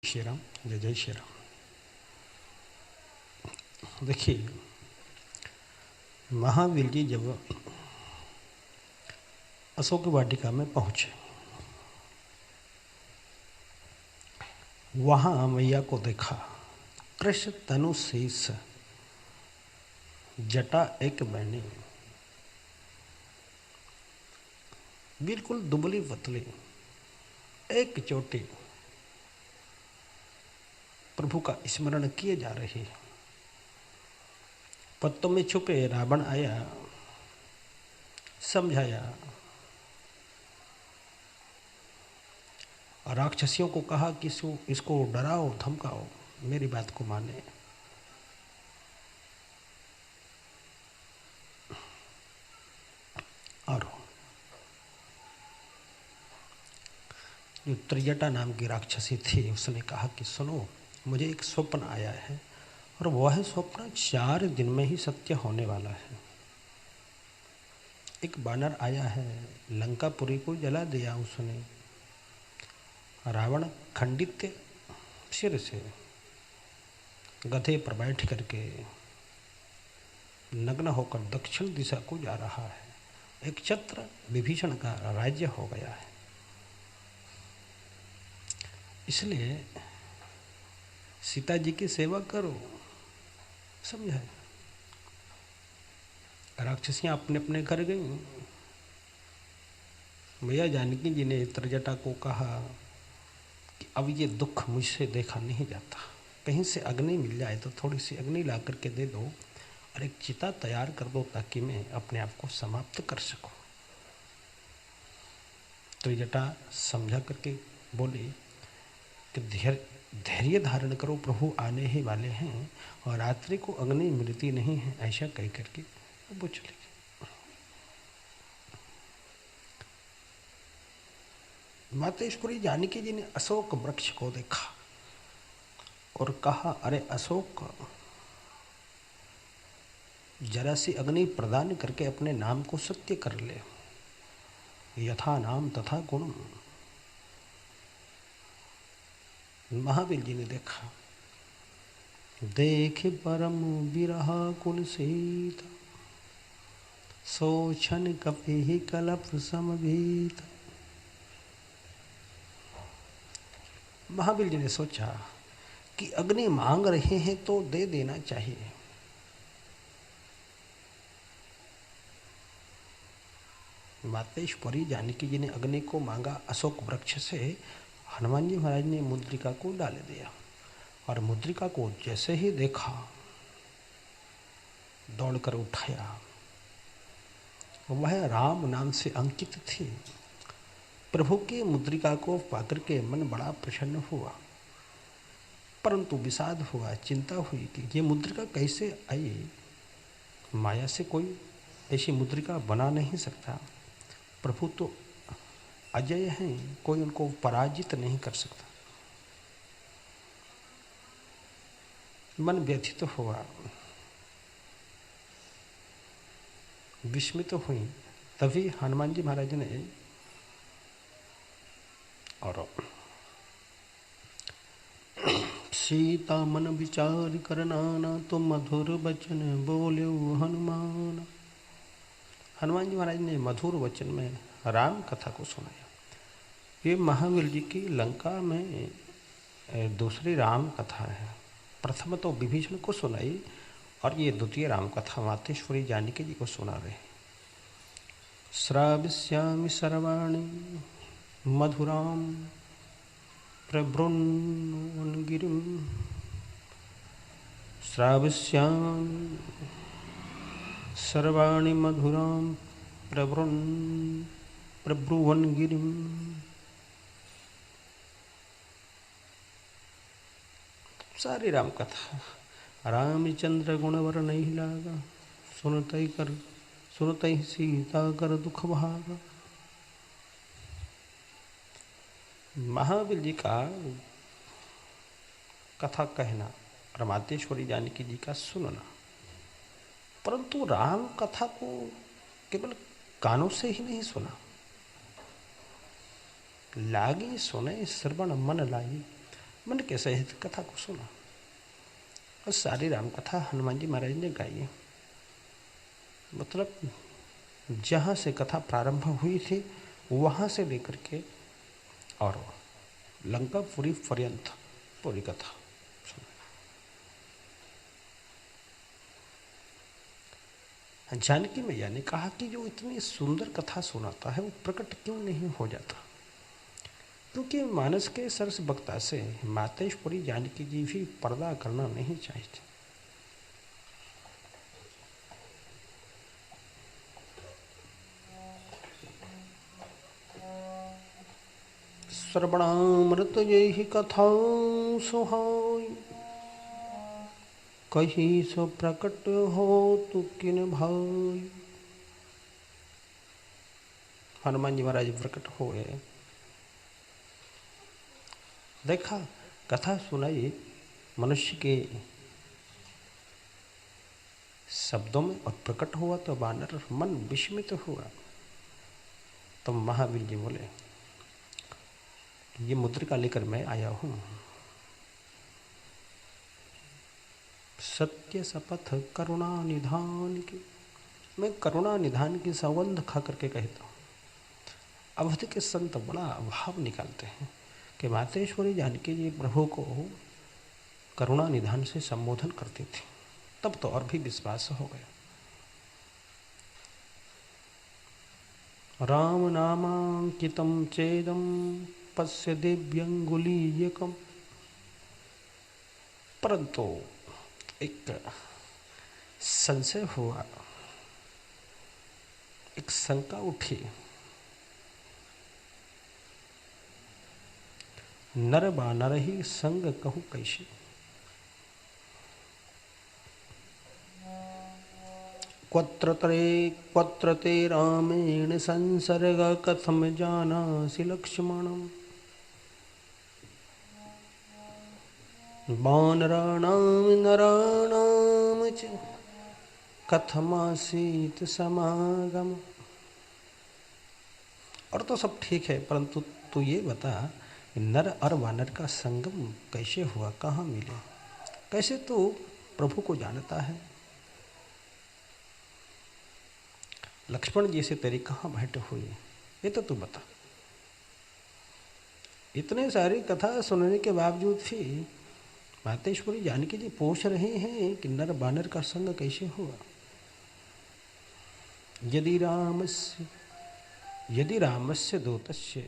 श्री राम। जय जय श्री राम। देखिए, महावीर जी जब अशोक वाटिका में पहुंचे, वहां मैया को देखा। कृष्ण तनु शेष, जटा एक बैनी, बिल्कुल दुबली पतली, एक चोटी प्रभु का स्मरण किए जा रही। पत्तों में छुपे रावण आया, समझाया, और राक्षसियों को कहा कि इसको डराओ धमकाओ, मेरी बात को माने। और जो त्रिजटा नाम की राक्षसी थी, उसने कहा कि सुनो, मुझे एक स्वप्न आया है और वह स्वप्न 4 दिन में ही सत्य होने वाला है। एक बानर आया है, लंकापुरी को जला दिया उसने। रावण खंडित सिर से गधे पर बैठ करके नग्न होकर दक्षिण दिशा को जा रहा है। एक छत्र विभीषण का राज्य हो गया है। इसलिए सीता जी की सेवा करो, समझा। राक्षसियां अपने अपने घर गईं। मैया जानकी जी ने त्रिजटा को कहा कि अब ये दुख मुझसे देखा नहीं जाता, कहीं से अग्नि मिल जाए तो थोड़ी सी अग्नि ला करके दे दो और एक चिता तैयार कर दो ताकि मैं अपने आप को समाप्त कर सकूं। त्रिजटा समझा करके बोली कि धैर्य धारण करो, प्रभु आने ही वाले हैं और रात्रि को अग्नि मिलती नहीं है। ऐसा कह करके वो चले गए। मातेश्वरी जानकी जी ने अशोक वृक्ष को देखा और कहा, अरे अशोक, जरा सी अग्नि प्रदान करके अपने नाम को सत्य कर ले। यथा नाम तथा गुण। महावीर जी ने देखा, देख परम विरह कुल सीत, सोचन कपि कलप समभीत। महावीर जी ने सोचा कि अग्नि मांग रहे हैं तो दे देना चाहिए। मातेश्वरी जानकी जी ने अग्नि को मांगा अशोक वृक्ष से। हनुमान जी महाराज ने मुद्रिका को डाल दिया और मुद्रिका को जैसे ही देखा, दौड़कर उठाया। वह राम नाम से अंकित थी। प्रभु की मुद्रिका को पाकर के मन बड़ा प्रसन्न हुआ, परंतु विषाद हुआ, चिंता हुई कि ये मुद्रिका कैसे आई। माया से कोई ऐसी मुद्रिका बना नहीं सकता। प्रभु तो अजय हैं, कोई उनको पराजित नहीं कर सकता। मन व्यथित हुआ, विस्मित हुई। तभी हनुमान जी महाराज ने और सीता मन विचार करनाना, तो मधुर वचन बोल्यो हनुमान। हनुमान जी महाराज ने मधुर वचन में राम कथा को सुनाया। ये महावीर जी की लंका में दूसरी राम कथा है। प्रथम तो विभीषण को सुनाई और ये द्वितीय राम कथा मातेश्वरी जानकी जी को सुना रहे। श्राविष्यामि सर्वाणि मधुराम प्रब्रुवन्गिरिं, श्राविष्यामि सर्वाणि मधुराम प्रब्रुवन्गिरिं। सारी राम कथा। रामचंद्र गुणवर नहीं लागा, सुनतई सीता कर दुख भागा। महावीर जी का कथा कहना और मातेश्वरी जानकी जी का सुनना, परंतु राम कथा को केवल कानों से ही नहीं सुना। लागी सुने श्रवण मन लाई। मन के सहित कथा को सुना और सारी राम कथा हनुमान जी महाराज ने गाई। मतलब जहाँ से कथा प्रारंभ हुई थी वहाँ से लेकर के और लंकापुरी पर्यंत पूरी कथा सुना। जानकी मैया ने कहा कि जो इतनी सुंदर कथा सुनाता है वो प्रकट क्यों नहीं हो जाता, क्योंकि मानस के सरस वक्ता से मातेश्वरी जानकी जी भी पर्दा करना नहीं चाहती। श्रवणामृत यही कथा सुहाई, कहीं सो प्रकट हो तू किन भाई। हनुमान जी महाराज प्रकट हुए, देखा कथा सुनाई मनुष्य के शब्दों में और प्रकट हुआ तो वानर मन विस्मित हुआ। तो महावीर जी बोले ये मुद्रिका लेकर मैं आया हूँ, सत्य शपथ करुणा निधान की। मैं करुणा निधान की सौगंध खा करके कहता हूँ। अवध के संत बड़ा अभाव निकालते हैं कि मातेश्वरी जानकी जी प्रभु को करुणा निधान से संबोधन करती थी, तब तो और भी विश्वास हो गया। राम नामांकितं चेदं पश्य दिव्यंगुलीयकम्। परंतु एक संशय हुआ, एक शंका उठी, नर बानर ही संग कहूँ कैसे। क्वत्र ते रामेण संसर्ग कथम जानासि लक्ष्मणम्। वानराणां नराणां च कथमासीत समागम। और तो सब ठीक है, परंतु तू ये बता नर और वानर का संगम कैसे हुआ, कहाँ मिले, कैसे तू प्रभु को जानता है, लक्ष्मण जी से तेरी कहाँ भेंट हुई, ये तो तू बता। इतने सारी कथा सुनने के बावजूद भी मातेश्वरी जानकी जी पूछ रहे हैं कि नर बानर का संग कैसे हुआ। यदि रामस्य दूतस्य